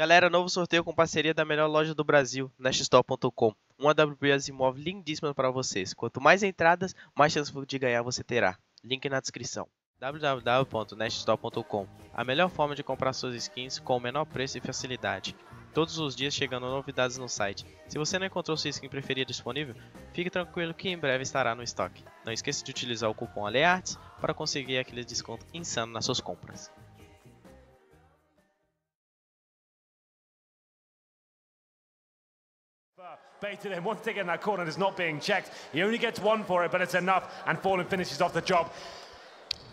Galera, novo sorteio com parceria da melhor loja do Brasil, neststore.com. Uma AWS imóvel lindíssima para vocês. Quanto mais entradas, mais chance de ganhar você terá. Link na descrição. www.neststore.com. A melhor forma de comprar suas skins com o menor preço e facilidade. Todos os dias chegando novidades no site. Se você não encontrou sua skin preferida disponível, fique tranquilo que em breve estará no estoque. Não esqueça de utilizar o cupom AleArts para conseguir aquele desconto insano nas suas compras. Baited in, one ticket in that corner is not being checked. He only gets one for it, but it's enough, and Fallen finishes off the job.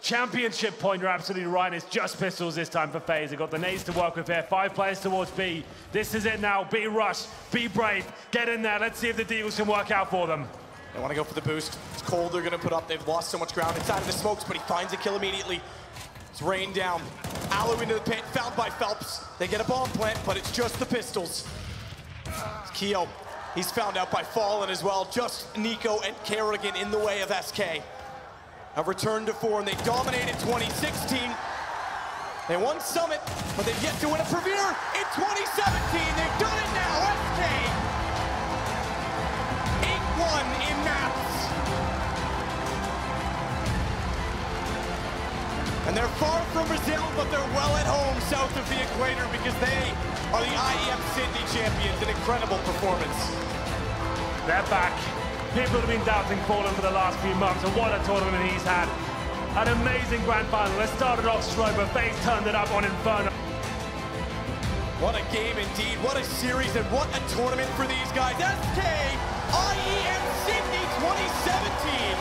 Championship point, you're absolutely right, it's just pistols this time for FaZe. They've got the nades to work with here, 5 players towards B. This is it now, B rush, be brave, get in there, let's see if the deals can work out for them. They want to go for the boost. It's cold, they're going to put up, they've lost so much ground inside of the smokes, but he finds a kill immediately. It's rained down. Alu into the pit, found by Phelps. They get a bomb plant, but it's just the pistols. Keo. He's found out by Fallen as well. Just Nico and Kerrigan in the way of SK. A return to 4, and they dominated 2016. They won Summit, but they've yet to win a Premier in 2017. They've done it now, SK. 8-1 in maps. And they're far from Brazil, but they're well at home south of the equator because they are the IEM Sydney champions. An incredible performance. They're back. People have been doubting Fallen for the last few months, and what a tournament he's had. An amazing grand final. They started off slow, but FaZe turned it up on Inferno. What a game indeed. What a series, and what a tournament for these guys. SK IEM Sydney 2017.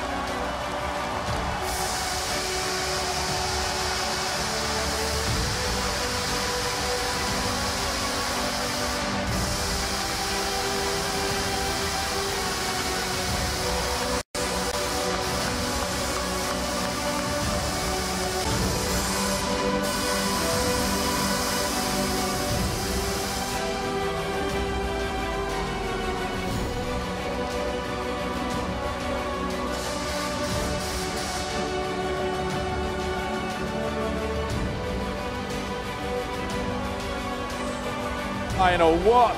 Final, what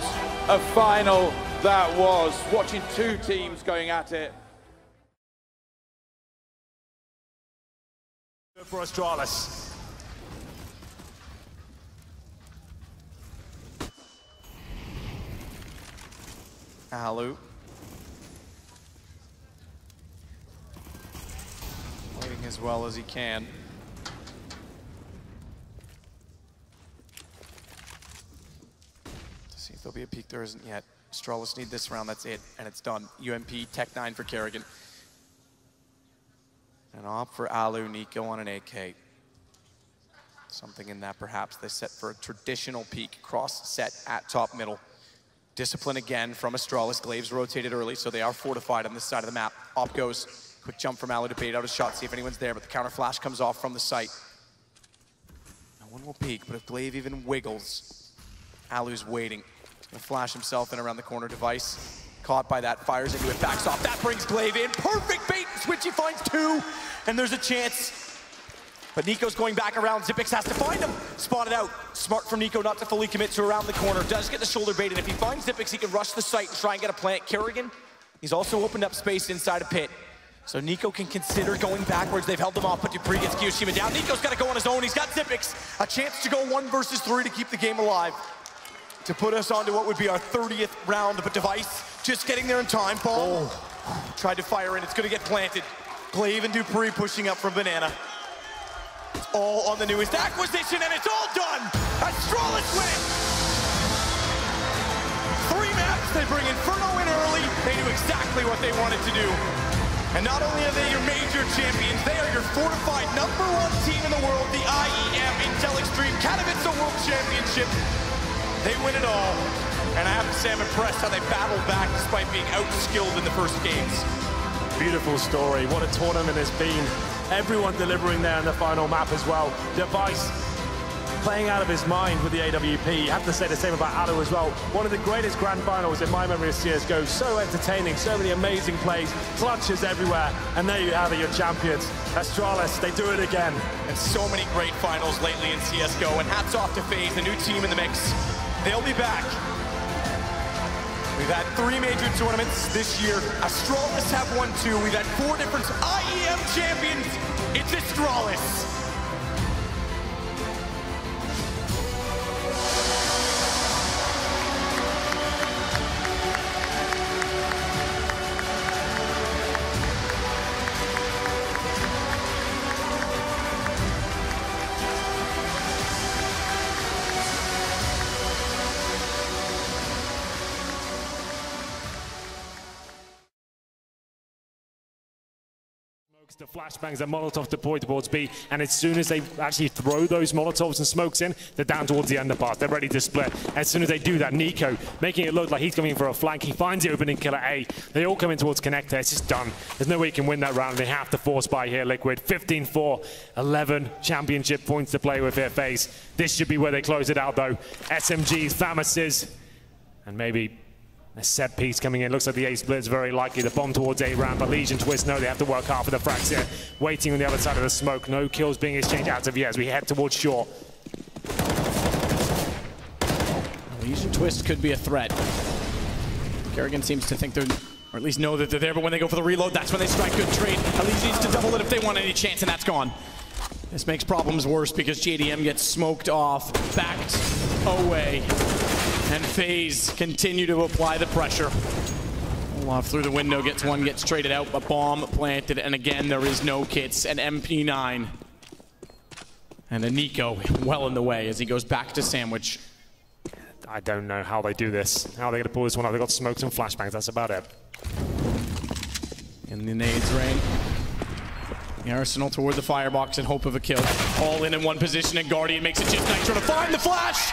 a final that was. Watching two teams going at it. For Astralis. Alu. Playing as well as he can. See if there'll be a peek. There isn't yet. Astralis need this round, that's it, and it's done. UMP, Tech 9 for Kerrigan. And opt for Alu, Nico on an AK. Something in that perhaps. They set for a traditional peek, cross set at top middle. Discipline again from Astralis. Glaives rotated early, so they are fortified on this side of the map. Op goes, quick jump from Alu to bait out a shot, see if anyone's there, but the counter flash comes off from the site. No one will peek, but if Glaive even wiggles, Alu's waiting. He's gonna flash himself in around the corner. Device caught by that, fires into it, backs off. That brings Glaive in. Perfect bait and switch. He finds 2, and there's a chance. But Nico's going back around. Xyp9x has to find him. Spotted out. Smart from Nico not to fully commit to around the corner. Does get the shoulder bait, and if he finds Xyp9x, he can rush the site and try and get a plant. Kerrigan, he's also opened up space inside a pit. So Nico can consider going backwards. They've held them off, but Dupree gets Kyoshima down. Nico's got to go on his own. He's got Xyp9x. A chance to go 1 versus 3 to keep the game alive. To put us onto what would be our 30th round, but Device just getting there in time. Ball tried to fire in. It's going to get planted. Glaive and Dupree pushing up from Banana. It's all on the newest acquisition, and it's all done. Astralis win it. 3 maps. They bring Inferno in early. They knew exactly what they wanted to do. And not only are they your major champions, they are your fortified #1 team in the world, the IEM Intel Extreme Katowice World Championship. They win it all, and I have to say I'm impressed how they battled back despite being outskilled in the first games. Beautiful story. What a tournament it's been. Everyone delivering there in the final map as well. Device playing out of his mind with the AWP. You have to say the same about Alu as well. One of the greatest grand finals in my memory of CSGO. So entertaining, so many amazing plays, clutches everywhere, and there you have it, your champions. Astralis, they do it again. And so many great finals lately in CSGO, and hats off to FaZe, the new team in the mix. they'll be back. We've had 3 major tournaments this year. Astralis have won 2. We've had 4 different IEM champions. It's Astralis. The flashbangs and Molotov deployed towards B, and as soon as they actually throw those Molotovs and smokes in, they're down towards the underpass. They're ready to split. As soon as they do that, Nico, making it look like he's coming for a flank, he finds the opening kill at A. They all come in towards Connector. It's just done. There's no way he can win that round. They have to force buy here, Liquid. 15-4, 11 championship points to play with here, FaZe. This should be where they close it out, though. SMGs, Famouses, and maybe a set piece coming in. Looks like the A split is very likely. The bomb towards A ramp, but Legion Twist, no, they have to work hard for the frags here. Waiting on the other side of the smoke. No kills being exchanged out of yet as we head towards shore. Legion Twist could be a threat. Kerrigan seems to think they're, or at least know that they're there, but when they go for the reload, that's when they strike. Good trade. Legion needs to double it if they want any chance, and that's gone. This makes problems worse because JDM gets smoked off, backed away. And FaZe continue to apply the pressure. Olaf through the window, gets one, gets traded out, a bomb planted, and again, there is no kits, an MP9. And a Nico well in the way as he goes back to Sandwich. I don't know how they do this. How are they going to pull this one out? They've got smokes and flashbangs, that's about it. In the nades rain. The Arsenal toward the firebox in hope of a kill. All in one position, and Guardian makes it just Nitro to find the flash!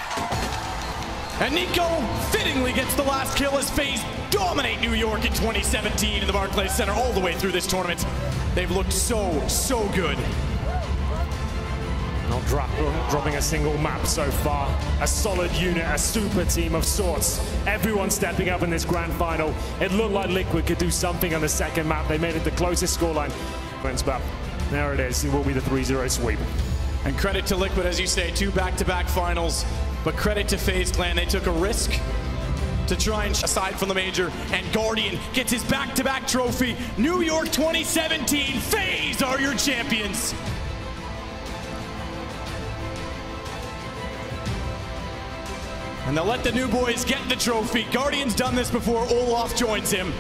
And Nico fittingly gets the last kill as FaZe dominate New York in 2017 in the Barclays Center all the way through this tournament. They've looked so good. Not dropping a single map so far. A solid unit, a super team of sorts. Everyone stepping up in this grand final. It looked like Liquid could do something on the second map. They made it the closest scoreline. But there it is. It will be the 3-0 sweep. And credit to Liquid, as you say, 2 back-to-back finals. But credit to FaZe Clan, they took a risk to try and aside from the major, and Guardian gets his back-to-back trophy. New York 2017, FaZe are your champions. And they'll let the new boys get the trophy. Guardian's done this before, Olaf joins him.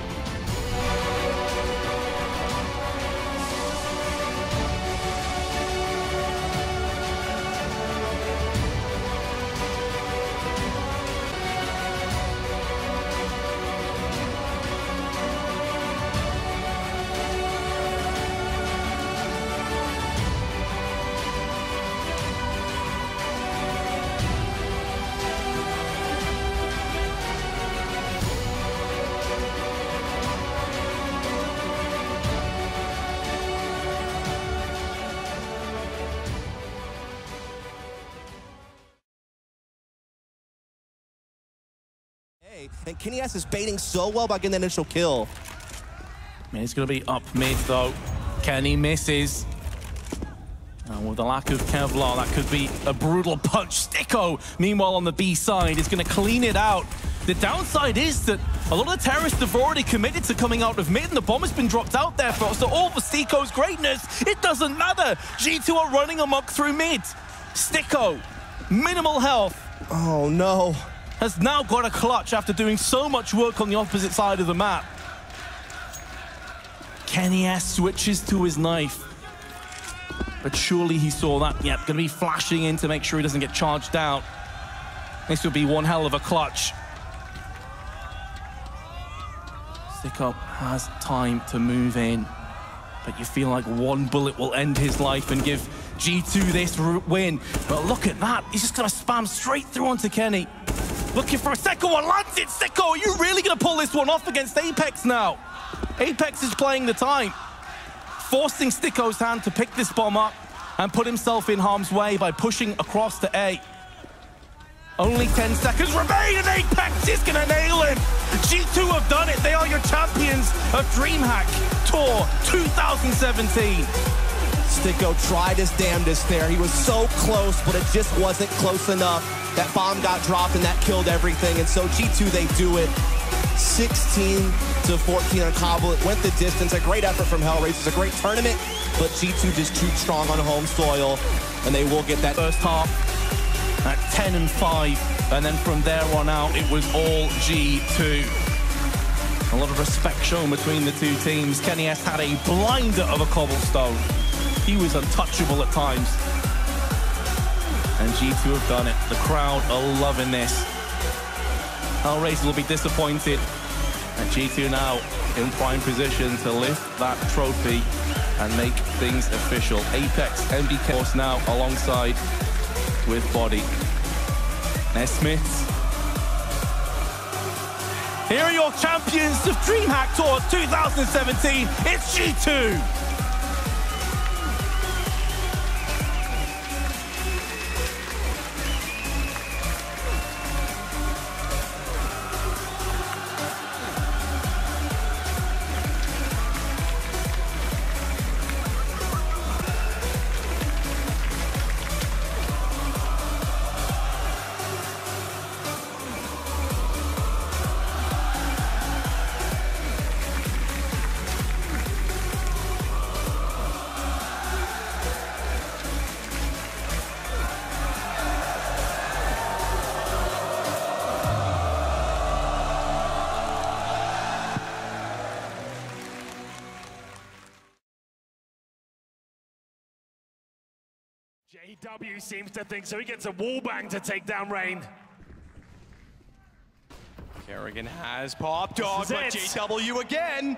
And KennyS is baiting so well by getting the initial kill. He's going to be up mid though. Kenny misses. With the lack of Kevlar, that could be a brutal punch. Sticko, meanwhile on the B side, is going to clean it out. The downside is that a lot of the terrorists have already committed to coming out of mid, and the bomb has been dropped out there for us. So all for Sticko's greatness, it doesn't matter. G2 are running amok through mid. Sticko, minimal health. Oh no. Has now got a clutch after doing so much work on the opposite side of the map. KennyS switches to his knife. But surely he saw that. Yep, gonna be flashing in to make sure he doesn't get charged out. This would be one hell of a clutch. Sticko has time to move in, but you feel like one bullet will end his life and give G2 this win. But look at that, he's just gonna spam straight through onto Kenny. Looking for a second one, lands it, Sticko! Are you really gonna pull this one off against Apex now? Apex is playing the time, forcing Sticko's hand to pick this bomb up and put himself in harm's way by pushing across to A. Only 10 seconds remain and Apex is gonna nail him! G2 have done it, they are your champions of DreamHack Tour 2017. Sticko tried his damnedest there. He was so close, but it just wasn't close enough. That bomb got dropped and that killed everything. And so G2, they do it. 16-14 on Kabul. It went the distance. A great effort from Hellraisers. It's a great tournament, but G2 just too strong on home soil, and they will get that first half at 10-5, and then from there on out, it was all G2. A lot of respect shown between the two teams. Kenny S had a blinder of a cobblestone. He was untouchable at times. And G2 have done it. The crowd are loving this. Hellraisers will be disappointed. And G2 now in prime position to lift that trophy and make things official. Apex, MDK now alongside with Body. Nesmith. Here are your champions of DreamHack Tour 2017. It's G2. JW seems to think so. He gets a wallbang to take down Rain. Kerrigan has popped dog, but JW again.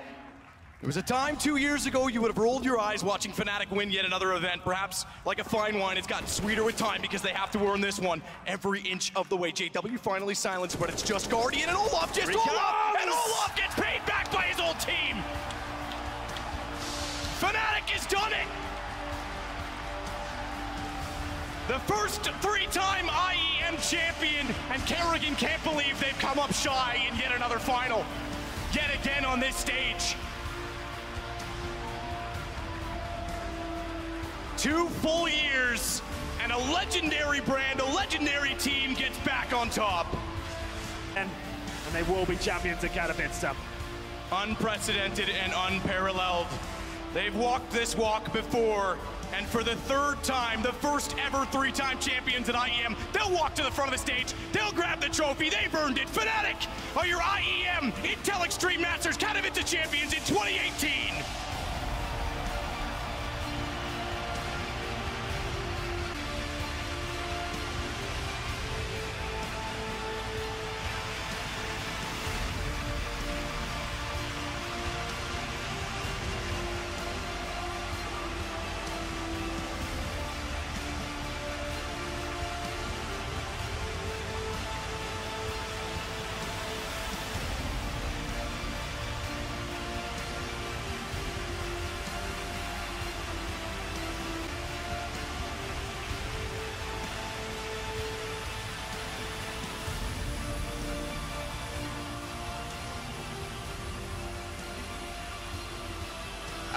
There was a time 2 years ago you would have rolled your eyes watching Fnatic win yet another event. Perhaps like a fine wine, it's gotten sweeter with time because they have to earn this one every inch of the way. JW finally silenced, but it's just Guardian and Olaf, just Olaf, and Olaf gets paid back by his old team. Fnatic has done it. The first three-time IEM champion, and Kerrigan can't believe they've come up shy in yet another final. Yet again on this stage. 2 full years, and a legendary brand, a legendary team gets back on top. And they will be champions at Katowice. Unprecedented and unparalleled. They've walked this walk before. And for the third time, the first ever 3-time champions at IEM, they'll walk to the front of the stage, they'll grab the trophy, they've earned it. Fnatic are your IEM Intel Extreme Masters Katowice champions in 2018.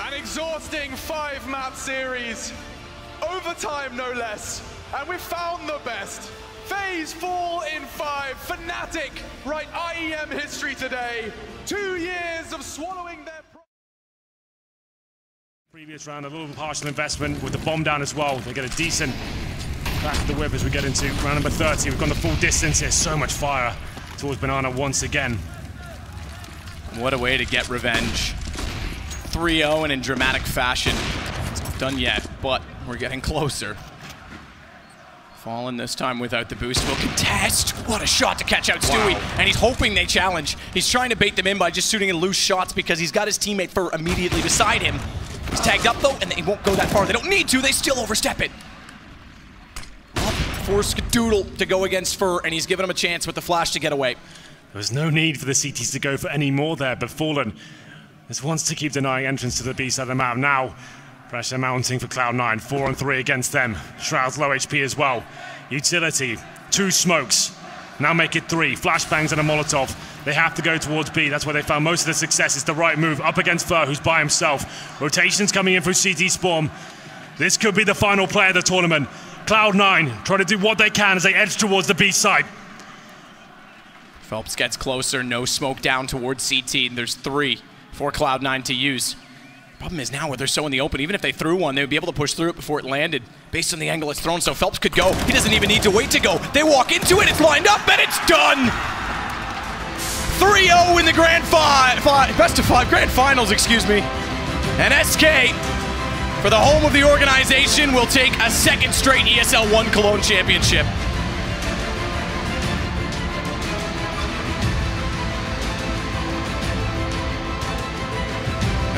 An exhausting 5-map series, overtime no less, and we've found the best. Phase 4 in 5, Fnatic write IEM history today. 2 years of swallowing their... Previous round, a little partial investment with the bomb down as well. They get a decent back of the whip as we get into round number 30. We've gone the full distance here, so much fire towards Banana once again. What a way to get revenge. 3-0 and in dramatic fashion. It's not done yet, but we're getting closer. Fallen this time without the boost. Will contest. What a shot to catch out Stewie. Wow. And he's hoping they challenge. He's trying to bait them in by just shooting in loose shots because he's got his teammate Fur immediately beside him. He's tagged up though, and they won't go that far. They don't need to. They still overstep it. Force Skadoodle to go against Fur, and he's given him a chance with the flash to get away. There was no need for the CTs to go for any more there, but Fallen just wants to keep denying entrance to the B side of the map. Now, pressure mounting for Cloud9, 4-on-3 against them. Shroud's low HP as well. Utility, 2 smokes. Now make it 3. Flashbangs and a Molotov. They have to go towards B. That's where they found most of the success. It's the right move up against Fur, who's by himself. Rotations coming in through CT Spawn. This could be the final play of the tournament. Cloud9 trying to do what they can as they edge towards the B side. Phelps gets closer, no smoke down towards CT. There's 3 for Cloud9 to use. Problem is now where they're so in the open, even if they threw one, they would be able to push through it before it landed based on the angle it's thrown, so Phelps could go. He doesn't even need to wait to go. They walk into it, it's lined up, and it's done! 3-0 in the best of 5 grand finals, excuse me. And SK, for the home of the organization, will take a 2nd straight ESL 1 Cologne championship.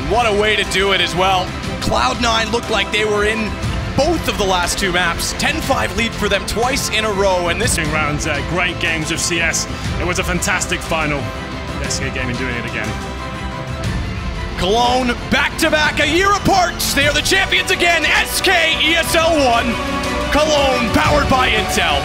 What a way to do it as well. Cloud9 looked like they were in both of the last 2 maps. 10-5 lead for them twice in a row, and this rounds, great games of CS. It was a fantastic final. SK Gaming doing it again. Cologne back-to-back, a year apart. They are the champions again. SK ESL 1. Cologne powered by Intel.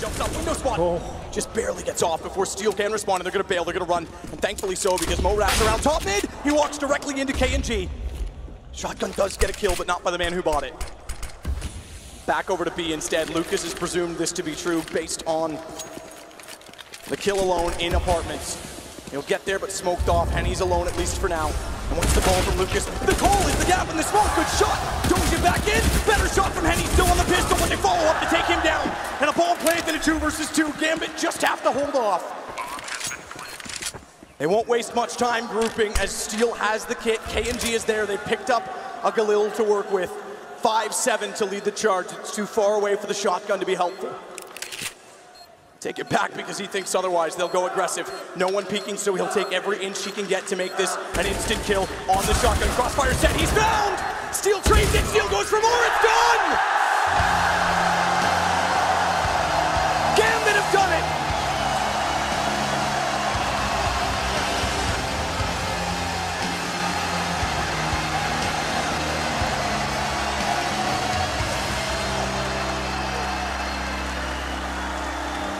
Jumps up, window spot. Just barely gets off before Steel can respond, and they're going to bail, they're going to run. And thankfully so, because Mo wraps around top mid. He walks directly into KNG. Shotgun does get a kill, but not by the man who bought it. Back over to B instead. Lucas has presumed this to be true based on the kill alone in apartments. He'll get there, but smoked off. Henny's alone, at least for now. And what's the call from Lucas? The call is the gap in the smoke. Good shot. Don't get back in. Better shot from Henny. Still on the pistol, but they follow up to take him down. And a ball played in a 2 versus 2. Gambit just have to hold off. They won't waste much time grouping as Steel has the kit. KNG is there. They picked up a Galil to work with. 5-7 to lead the charge. It's too far away for the shotgun to be helpful. Take it back because he thinks otherwise. They'll go aggressive. No one peeking, so he'll take every inch he can get to make this an instant kill on the shotgun. Crossfire set, he's found! Steel trades it, Steel goes for more, it's done! Gambit have done it!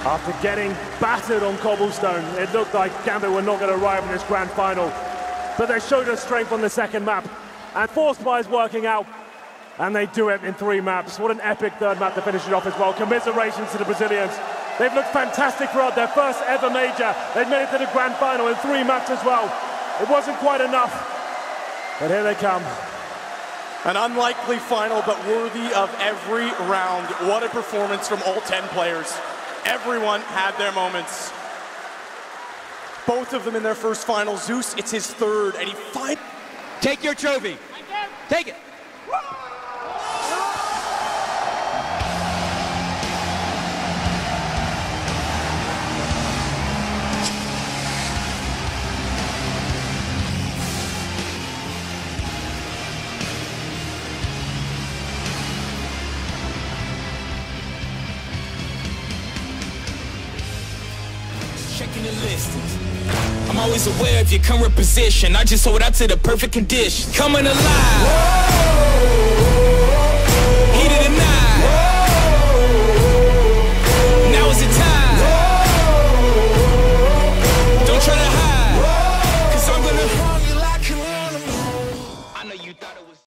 After getting battered on cobblestone, it looked like Gambit were not going to arrive in this grand final. But they showed us strength on the second map, and Forced By is working out, and they do it in 3 maps. What an epic third map to finish it off as well. Commiserations to the Brazilians. They've looked fantastic throughout their first ever major. They've made it to the grand final in 3 maps as well. It wasn't quite enough, but here they come. An unlikely final, but worthy of every round. What a performance from all 10 players. Everyone had their moments. Both of them in their first final. Zeus, it's his 3rd, and he finally... Take your trophy. Take it. Checking the list. I'm always aware of your current position. I just hold out to the perfect condition. Coming alive. Whoa!